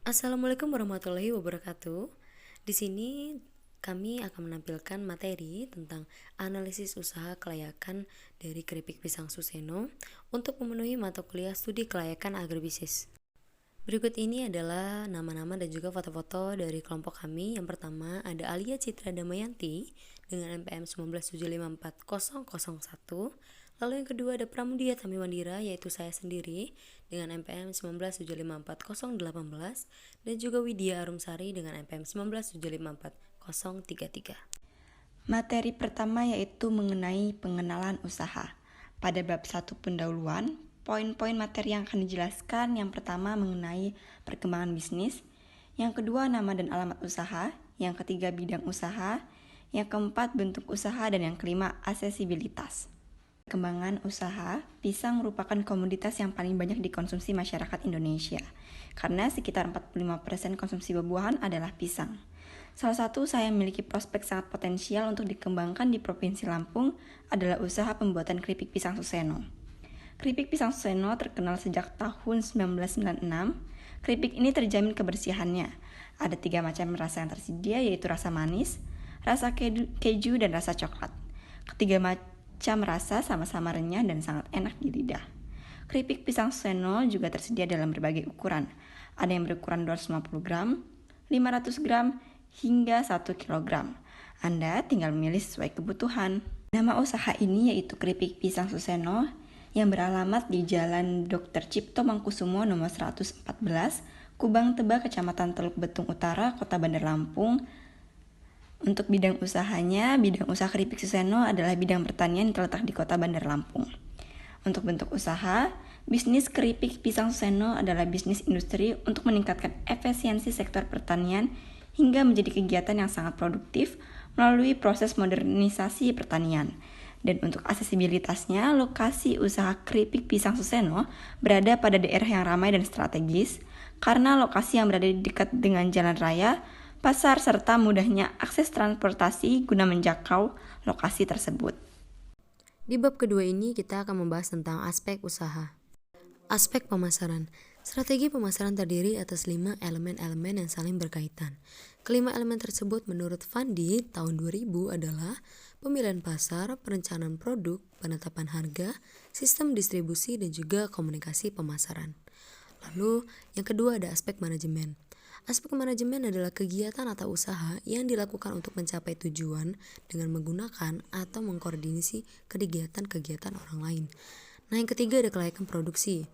Assalamualaikum warahmatullahi wabarakatuh. Di sini kami akan menampilkan materi tentang analisis usaha kelayakan dari keripik pisang Suseno untuk memenuhi mata kuliah studi kelayakan agribisnis. Berikut ini adalah nama-nama dan juga foto-foto dari kelompok kami. Yang pertama ada Alia Citra Damayanti dengan NPM 197540001. Lalu yang kedua ada Pramudia Tamiwandira yaitu saya sendiri dengan NPM 197540018 dan juga Widya Arumsari dengan NPM 197540033. Materi pertama yaitu mengenai pengenalan usaha. Pada bab 1 pendahuluan, poin-poin materi yang akan dijelaskan yang pertama mengenai perkembangan bisnis, yang kedua nama dan alamat usaha, yang ketiga bidang usaha, yang keempat bentuk usaha, dan yang kelima aksesibilitas. Perkembangan usaha, pisang merupakan komoditas yang paling banyak dikonsumsi masyarakat Indonesia, karena sekitar 45% konsumsi buah-buahan adalah pisang. Salah satu usaha yang memiliki prospek sangat potensial untuk dikembangkan di Provinsi Lampung adalah usaha pembuatan keripik pisang Suseno. Keripik pisang Suseno terkenal sejak tahun 1996. Keripik ini terjamin kebersihannya. Ada 3 macam rasa yang tersedia, yaitu rasa manis, rasa keju, dan rasa coklat. Ketiga macam rasa sama-sama renyah dan sangat enak di lidah. Keripik pisang Suseno juga tersedia dalam berbagai ukuran. Ada yang berukuran 250 gram, 500 gram, hingga 1 kg. Anda tinggal memilih sesuai kebutuhan. Nama usaha ini yaitu Keripik Pisang Suseno yang beralamat di Jalan Dr. Cipto Mangkusumo nomor 114, Kubang Teba, Kecamatan Teluk Betung Utara, Kota Bandar Lampung. Untuk bidang usahanya, bidang usaha Keripik Suseno adalah bidang pertanian yang terletak di Kota Bandar Lampung. Untuk bentuk usaha, bisnis keripik pisang Suseno adalah bisnis industri untuk meningkatkan efisiensi sektor pertanian hingga menjadi kegiatan yang sangat produktif melalui proses modernisasi pertanian. Dan untuk aksesibilitasnya, lokasi usaha keripik pisang Suseno berada pada daerah yang ramai dan strategis karena lokasi yang berada di dekat dengan jalan raya, pasar, serta mudahnya akses transportasi guna menjangkau lokasi tersebut. Di bab kedua ini kita akan membahas tentang aspek usaha. Aspek pemasaran. Strategi pemasaran terdiri atas 5 elemen-elemen yang saling berkaitan. Kelima elemen tersebut menurut Fandi tahun 2000 adalah pemilihan pasar, perencanaan produk, penetapan harga, sistem distribusi, dan juga komunikasi pemasaran. Lalu yang kedua ada aspek manajemen. Aspek manajemen adalah kegiatan atau usaha yang dilakukan untuk mencapai tujuan dengan menggunakan atau mengkoordinasi kegiatan-kegiatan orang lain. Nah, yang ketiga ada kelayakan produksi.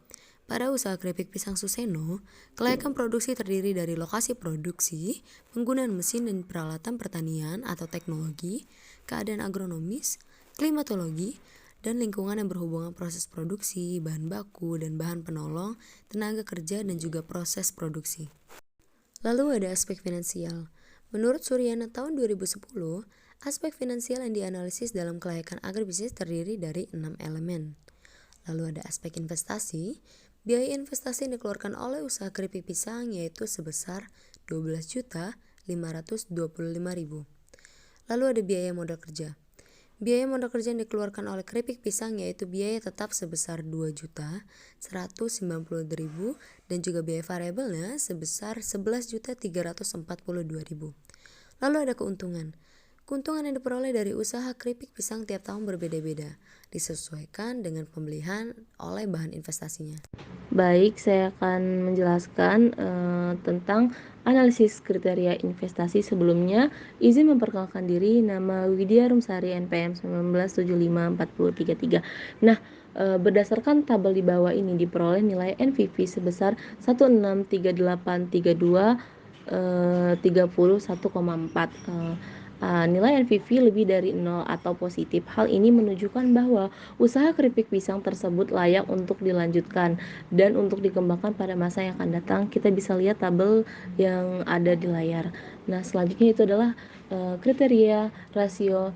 Pada usaha keripik pisang Suseno, kelayakan produksi terdiri dari lokasi produksi, penggunaan mesin dan peralatan pertanian atau teknologi, keadaan agronomis, klimatologi, dan lingkungan yang berhubungan proses produksi, bahan baku, dan bahan penolong, tenaga kerja, dan juga proses produksi. Lalu ada aspek finansial. Menurut Suryana tahun 2010, aspek finansial yang dianalisis dalam kelayakan agribisnis terdiri dari 6 elemen. Lalu ada aspek investasi. Biaya investasi yang dikeluarkan oleh usaha keripik pisang yaitu sebesar 12.525.000. Lalu ada biaya modal kerja. Biaya modal kerja yang dikeluarkan oleh keripik pisang yaitu biaya tetap sebesar 2.190.000 dan juga biaya variabelnya sebesar 11.342.000. Lalu ada keuntungan. Keuntungan yang diperoleh dari usaha keripik pisang tiap tahun berbeda-beda, disesuaikan dengan pembelian oleh bahan investasinya. Baik, saya akan menjelaskan tentang analisis kriteria investasi. Sebelumnya, izin memperkenalkan diri, nama Widya Arumsari, NPM 1975433. Nah, berdasarkan tabel di bawah ini diperoleh nilai NPV sebesar 163832 31,4. Nilai NPV lebih dari 0 atau positif. Hal ini menunjukkan bahwa usaha keripik pisang tersebut layak untuk dilanjutkan dan untuk dikembangkan pada masa yang akan datang. Kita bisa lihat tabel yang ada di layar. Nah, selanjutnya itu adalah kriteria rasio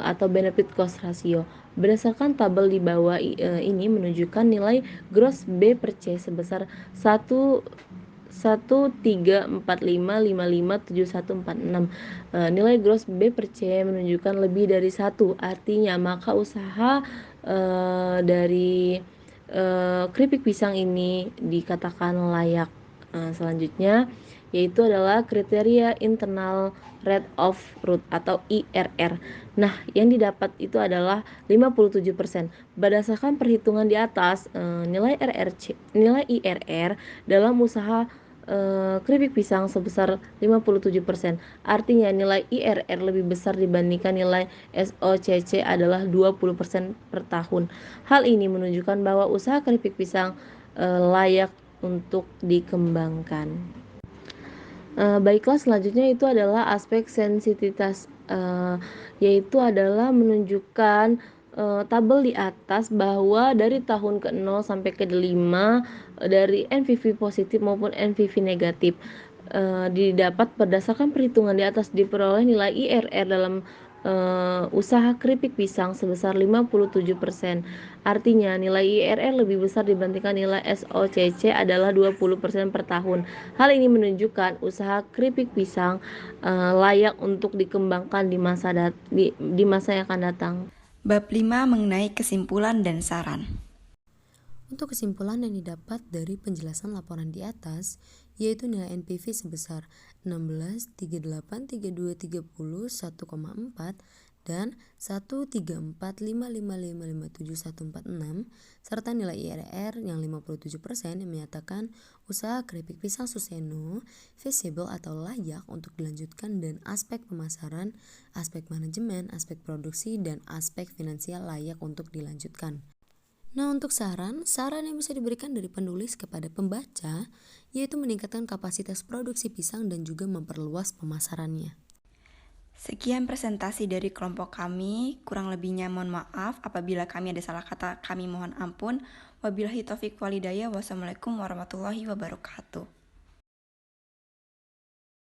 atau benefit cost ratio. Berdasarkan tabel di bawah ini menunjukkan nilai gross B per C sebesar 1,345557146. Nilai gross B per C menunjukkan lebih dari 1, artinya maka usaha dari keripik pisang ini dikatakan layak Selanjutnya yaitu adalah kriteria internal rate of growth atau IRR. Nah, yang didapat itu adalah 57%. Berdasarkan perhitungan di atas, nilai IRR dalam usaha keripik pisang sebesar 57%. Artinya nilai IRR lebih besar dibandingkan nilai SOCC adalah 20% per tahun. Hal ini menunjukkan bahwa usaha keripik pisang layak untuk dikembangkan. Baiklah, selanjutnya itu adalah aspek sensitivitas, yaitu adalah menunjukkan tabel di atas bahwa dari tahun ke-0 sampai ke-5 dari NPV positif maupun NPV negatif didapat berdasarkan perhitungan di atas diperoleh nilai IRR dalam usaha keripik pisang sebesar 57%. Artinya nilai IRR lebih besar dibandingkan nilai SOCC adalah 20% per tahun. Hal ini menunjukkan usaha keripik pisang layak untuk dikembangkan di masa yang akan datang. Bab 5 mengenai kesimpulan dan saran. Untuk kesimpulan yang didapat dari penjelasan laporan di atas, yaitu nilai NPV sebesar 16, 38, 32, 30, 1,4 dan 134, 55, 57, 146, serta nilai IRR yang 57% yang menyatakan usaha keripik pisang Suseno feasible atau layak untuk dilanjutkan, dan aspek pemasaran, aspek manajemen, aspek produksi, dan aspek finansial layak untuk dilanjutkan. Nah, untuk saran yang bisa diberikan dari penulis kepada pembaca yaitu meningkatkan kapasitas produksi pisang dan juga memperluas pemasarannya. Sekian presentasi dari kelompok kami, kurang lebihnya mohon maaf apabila kami ada salah kata, kami mohon ampun. Wabillahi taufik walhidayah. Wassalamualaikum warahmatullahi wabarakatuh.